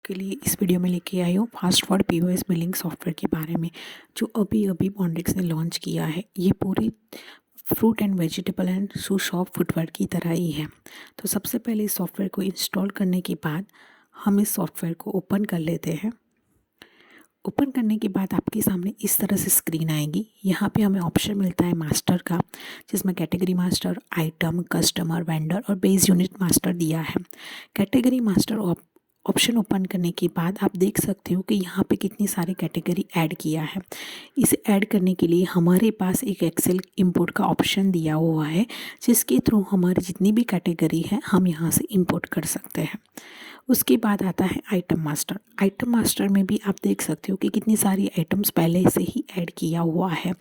के लिए इस वीडियो में लेके आई हूँ fast food POS billing software के बारे में, जो अभी अभी बॉन्डेक्स ने लॉन्च किया है। ये पूरी fruit and vegetable and shoe shop footwear की तरह ही है। तो सबसे पहले इस सॉफ्टवेयर को इंस्टॉल करने के बाद हम इस सॉफ्टवेयर को ओपन कर लेते हैं। ओपन करने के बाद आपके सामने इस तरह से स्क्रीन आएगी। यहाँ पे हमें ऑप्शन मिलता है मास्टर का, जिसमें category master, item, customer, vendor और बेस यूनिट मास्टर दिया है। कैटेगरी मास्टर ऑप्शन ओपन करने के बाद आप देख सकते हो कि यहाँ पे कितनी सारी कैटेगरी ऐड किया है। इसे ऐड करने के लिए हमारे पास एक एक्सेल इंपोर्ट का ऑप्शन दिया हुआ है, जिसके थ्रू हमारी जितनी भी कैटेगरी है हम यहाँ से इंपोर्ट कर सकते हैं। उसके बाद आता है आइटम मास्टर। आइटम मास्टर में भी आप देख सकते हो कि कितनी सारी आइटम्स पहले से ही ऐड किया हुआ है।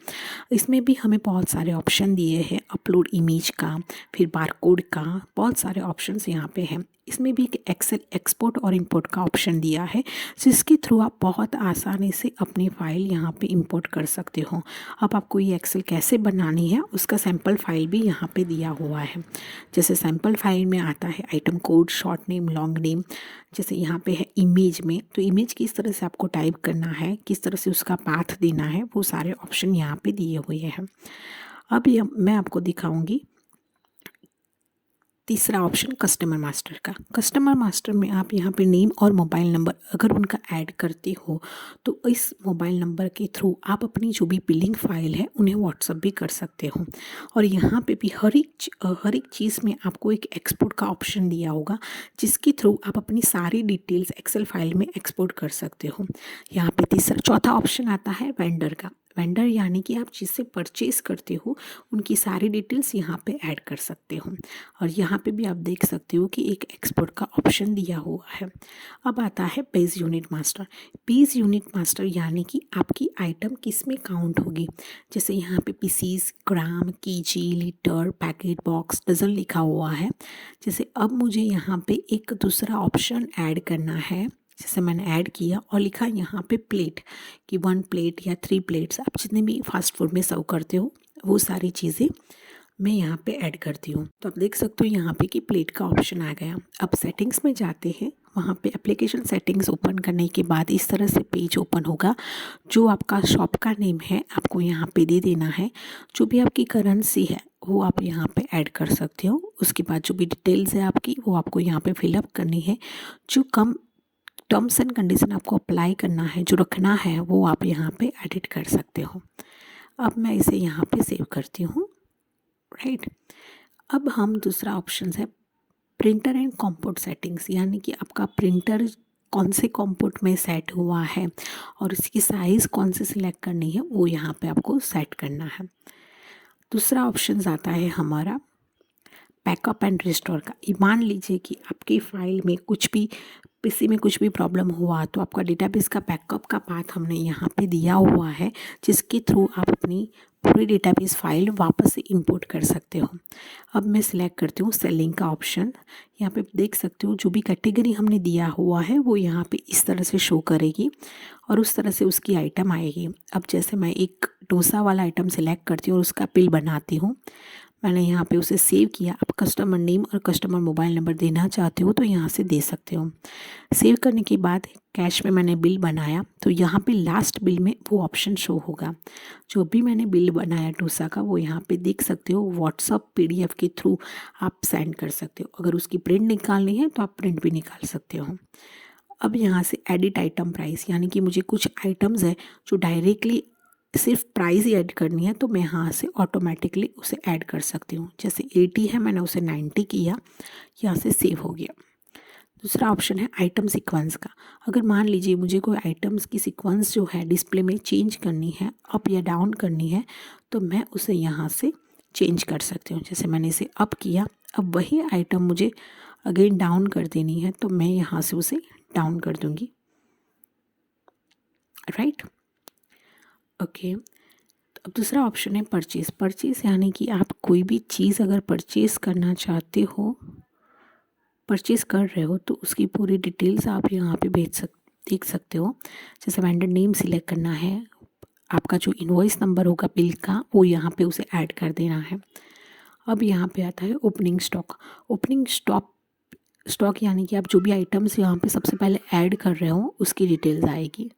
इसमें भी हमें बहुत सारे ऑप्शन दिए हैं, अपलोड इमेज का, फिर बारकोड का, बहुत सारे ऑप्शंस यहाँ पे हैं। इसमें भी एक एक्सेल एक्सपोर्ट और इंपोर्ट का ऑप्शन दिया है, जिसके थ्रू आप बहुत आसानी से अपनी फ़ाइल यहाँ पे इंपोर्ट कर सकते हो। अब आपको ये एक्सेल कैसे बनानी है उसका सैम्पल फाइल भी यहाँ पे दिया हुआ है। जैसे सैम्पल फाइल में आता है item code, short name, long name. जैसे यहाँ पे है इमेज में, तो इमेज किस तरह से आपको टाइप करना है, किस तरह से उसका पाथ देना है, वो सारे ऑप्शन यहाँ पे दिए हुए हैं। अब मैं आपको दिखाऊंगी तीसरा ऑप्शन कस्टमर मास्टर का। कस्टमर मास्टर में आप यहाँ पे नेम और मोबाइल नंबर अगर उनका ऐड करते हो तो इस मोबाइल नंबर के थ्रू आप अपनी जो भी बिलिंग फाइल है उन्हें व्हाट्सअप भी कर सकते हो। और यहाँ पे भी हर एक चीज़ में आपको एक एक्सपोर्ट का ऑप्शन दिया होगा, जिसके थ्रू आप अपनी सारी डिटेल्स एक्सेल फाइल में एक्सपोर्ट कर सकते हो। यहाँ पे चौथा ऑप्शन आता है वेंडर का। वेंडर यानी कि आप जिससे परचेज करते हो उनकी सारी डिटेल्स यहाँ पे ऐड कर सकते हो। और यहाँ पे भी आप देख सकते हो कि एक एक्सपोर्ट का ऑप्शन दिया हुआ है। अब आता है base unit master. Base unit master यानी कि आपकी आइटम किस में काउंट होगी। जैसे यहाँ पे pieces, gram, KG, litre, packet, box, dozen लिखा हुआ है। जैसे अब मुझे यहाँ पे एक दूसरा ऑप्शन ऐड करना है, जैसे मैंने ऐड किया और लिखा यहाँ पे प्लेट कि 1 प्लेट या 3 प्लेट्स, आप जितने भी फास्ट फूड में सर्व करते हो वो सारी चीज़ें मैं यहाँ पे ऐड करती हूँ। तो आप देख सकते हो यहाँ पे कि प्लेट का ऑप्शन आ गया। अब सेटिंग्स में जाते हैं, वहाँ पे एप्लीकेशन सेटिंग्स ओपन करने के बाद इस तरह से पेज ओपन होगा। जो आपका शॉप का नेम है आपको यहाँ पे दे देना है। जो भी आपकी करेंसी है वो आप यहाँ पे ऐड कर सकते हो। उसके बाद जो भी डिटेल्स है आपकी वो आपको यहाँ पे फिलअप करनी है। जो कम टर्म्स एंड कंडीशन आपको अप्लाई करना है, जो रखना है, वो आप यहाँ पे एडिट कर सकते हो। अब मैं इसे यहाँ पे सेव करती हूँ। राइट। अब हम दूसरा ऑप्शन है प्रिंटर एंड कॉम्पोर्ट सेटिंग्स, यानी कि आपका प्रिंटर कौन से कॉम्पोर्ट में सेट हुआ है और इसकी साइज़ कौन सी सिलेक्ट करनी है वो यहाँ पे आपको सेट करना है। दूसरा ऑप्शन आता है हमारा बैकअप एंड रिस्टोर का। मान लीजिए कि आपकी फाइल में कुछ भी पीसी में कुछ भी प्रॉब्लम हुआ तो आपका डेटाबेस का बैकअप का पाथ हमने यहाँ पे दिया हुआ है, जिसके थ्रू आप अपनी पूरी डेटाबेस फाइल वापस से इंपोर्ट कर सकते हो। अब मैं सिलेक्ट करती हूँ सेलिंग का ऑप्शन। यहाँ पे देख सकते हो जो भी कैटेगरी हमने दिया हुआ है वो यहाँ पे इस तरह से शो करेगी और उस तरह से उसकी आइटम आएगी। अब जैसे मैं एक डोसा वाला आइटम सिलेक्ट करती हूँ और उसका बिल बनाती हूँ, मैंने यहाँ पे उसे सेव किया। आप कस्टमर नेम और कस्टमर मोबाइल नंबर देना चाहते हो तो यहाँ से दे सकते हो। सेव करने के बाद कैश में मैंने बिल बनाया तो यहाँ पे लास्ट बिल में वो ऑप्शन शो होगा। जो भी मैंने बिल बनाया डोसा का वो यहाँ पे देख सकते हो। व्हाट्सअप PDF के थ्रू आप सेंड कर सकते हो। अगर उसकी प्रिंट निकालनी है तो आप प्रिंट भी निकाल सकते हो। अब यहाँ से एडिट आइटम प्राइस, यानी कि मुझे कुछ आइटम्स है जो डायरेक्टली सिर्फ प्राइस ही ऐड करनी है तो मैं यहाँ से ऑटोमेटिकली उसे ऐड कर सकती हूँ। जैसे 80 है, मैंने उसे 90 किया, यहाँ से सेव हो गया। दूसरा ऑप्शन है आइटम सीक्वेंस का। अगर मान लीजिए मुझे कोई आइटम्स की सीक्वेंस जो है डिस्प्ले में चेंज करनी है, अप या डाउन करनी है, तो मैं उसे यहाँ से चेंज कर सकती हूँ। जैसे मैंने इसे अप किया, अब वही आइटम मुझे अगेन डाउन कर देनी है तो मैं यहाँ से उसे डाउन कर दूँगी। राइट। ओके। अब दूसरा ऑप्शन है परचेज़। परचेज़ यानी कि आप कोई भी चीज़ अगर परचेज़ करना चाहते हो, परचेज़ कर रहे हो तो उसकी पूरी डिटेल्स आप यहाँ पे देख सकते हो। जैसे वेंडर नेम सिलेक्ट करना है, आपका जो इनवॉइस नंबर होगा बिल का वो यहाँ पे उसे ऐड कर देना है। अब यहाँ पे आता है opening stock. Opening stock stock यानी कि आप जो भी आइटम्स यहाँ पे सबसे पहले ऐड कर रहे हो उसकी डिटेल्स आएगी।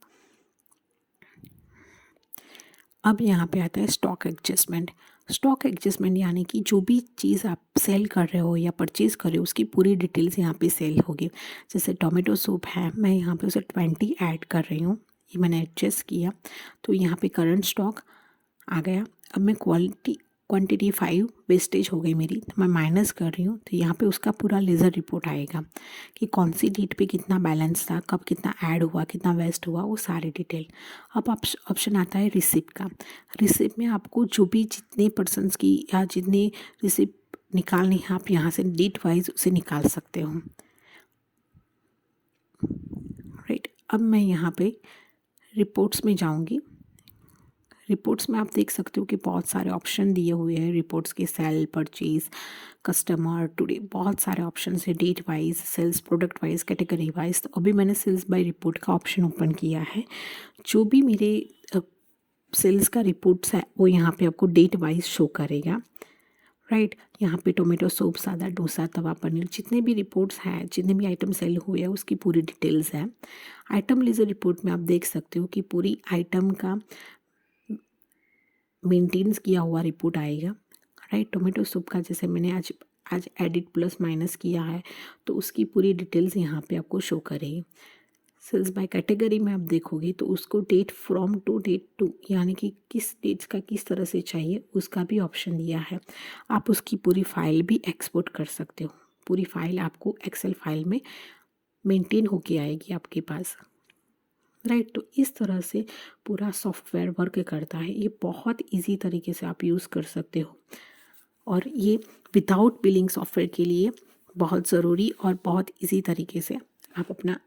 अब यहाँ पे आता है स्टॉक एडजस्टमेंट। स्टॉक एडजस्टमेंट यानी कि जो भी चीज़ आप सेल कर रहे हो या परचेज़ कर रहे हो उसकी पूरी डिटेल्स यहाँ पे सेल होगी। जैसे टोमेटो सूप है, मैं यहाँ पे उसे 20 ऐड कर रही हूँ, ये मैंने एडजस्ट किया तो यहाँ पे करंट स्टॉक आ गया। अब मैं क्वांटिटी 5 वेस्टेज हो गई मेरी, तो मैं माइनस कर रही हूँ, तो यहाँ पे उसका पूरा लेज़र रिपोर्ट आएगा कि कौन सी डेट पे कितना बैलेंस था, कब कितना ऐड हुआ, कितना वेस्ट हुआ, वो सारी डिटेल। अब ऑप्शन आता है रिसिप्ट का। रिसिप्ट में आपको जो भी जितने पर्सन्स की या जितने रिसिप्ट निकालनी है आप यहाँ से डेट वाइज उसे निकाल सकते हो, राइट। अब मैं यहाँ पे रिपोर्ट्स में जाऊँगी। रिपोर्ट्स में आप देख सकते हो कि बहुत सारे ऑप्शन दिए हुए हैं रिपोर्ट्स के, सेल, परचेज, कस्टमर, टुडे, बहुत सारे ऑप्शन है, date wise, sales, product wise, category wise. तो अभी मैंने सेल्स बाय रिपोर्ट का ऑप्शन ओपन किया है। जो भी मेरे सेल्स का रिपोर्ट्स है वो यहाँ पे आपको डेट वाइज शो करेगा, राइट। यहाँ पे टोमेटो सूप, सादा डोसा, तवा पनीर, जितने भी रिपोर्ट्स हैं, जितने भी आइटम सेल हुए हैं उसकी पूरी डिटेल्स है। आइटम लेजर रिपोर्ट में आप देख सकते हो कि पूरी आइटम का मेंटेन्स किया हुआ रिपोर्ट आएगा, राइट। टोमेटो सूप का जैसे मैंने आज एडिट प्लस माइनस किया है तो उसकी पूरी डिटेल्स यहाँ पे आपको शो करेगी। सेल्स बाय कैटेगरी में आप देखोगे तो उसको date from to date to यानी कि किस डेट्स का किस तरह से चाहिए उसका भी ऑप्शन दिया है। आप उसकी पूरी फाइल भी एक्सपोर्ट कर सकते हो, पूरी फाइल आपको एक्सेल फाइल में मेंटेन होके आएगी आपके पास, राइट। तो इस तरह से पूरा सॉफ्टवेयर वर्क करता है। ये बहुत इजी तरीके से आप यूज़ कर सकते हो और ये विदाउट बिलिंग सॉफ्टवेयर के लिए बहुत ज़रूरी और बहुत इजी तरीके से आप अपना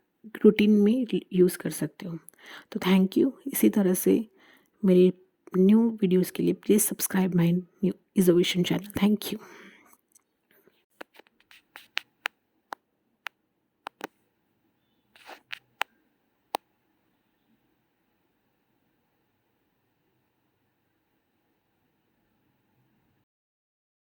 रूटीन में यूज़ कर सकते हो। तो थैंक यू। इसी तरह से मेरे न्यू वीडियोज़ के लिए प्लीज़ सब्सक्राइब माय न्यू इज़ोवेशन चैनल। Thank you.